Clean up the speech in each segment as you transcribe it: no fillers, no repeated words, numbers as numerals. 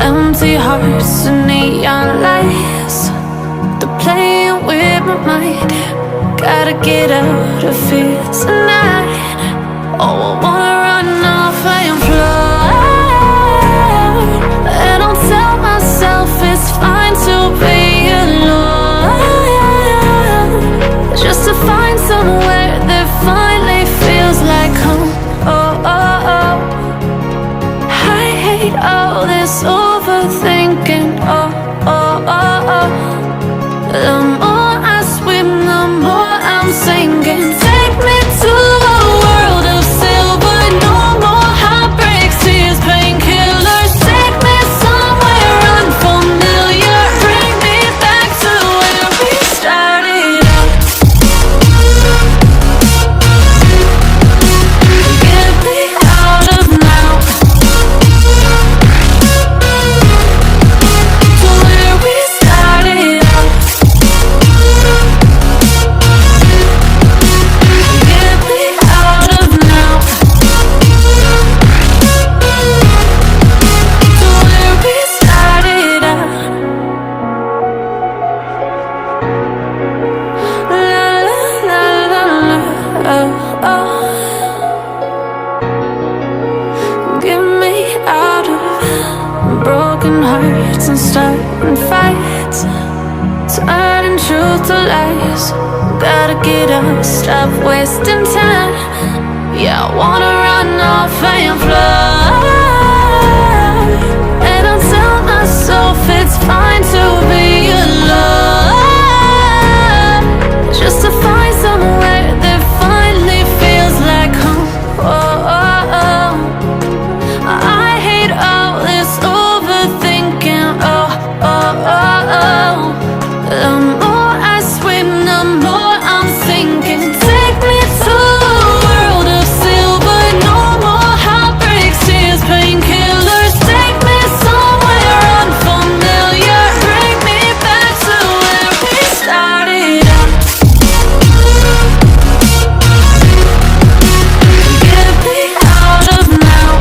Empty hearts and neon lights, they're playing with my mind. Gotta get out of here tonight. Oh, I wanna run off and fly, and I'll tell myself it's fine to be alone, just to find somewhere that finally feels like home. Oh, oh, oh. I hate all this overthinking. Oh, oh, oh, oh. The more I swim, the more I'm sinking. Take me to a world of silver. No more heartbreaks, tears, painkillers. Take me somewhere unfamiliar. Bring me back to where we started out. Get me out of now, to where we started out. Get me out of now, to where we started out. La la la la la, oh, oh. Get me out of broken hearts and starting fights, turning truth to lies. Gotta get up, stop wasting time. Yeah, I wanna run off and fly, and I'll tell myself it's fine to be alone, just to find somewhere that finally feels like home. Oh, oh, oh. I hate all this overthinking. Oh, oh, oh, oh. The more I swim, the more I'm sinking. Take me to a world of silver. No more heartbreaks, tears, painkillers. Take me somewhere unfamiliar. Bring me back to where we started out. Get me out of now,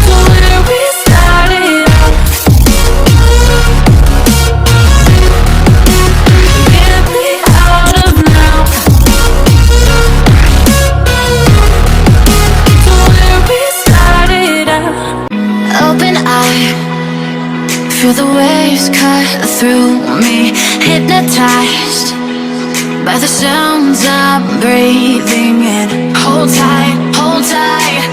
to where we started out. Get me out of now, to where we started out. Open eye, feel the waves cut through me, hypnotized by the sounds I'm breathing in. Hold tight, hold tight.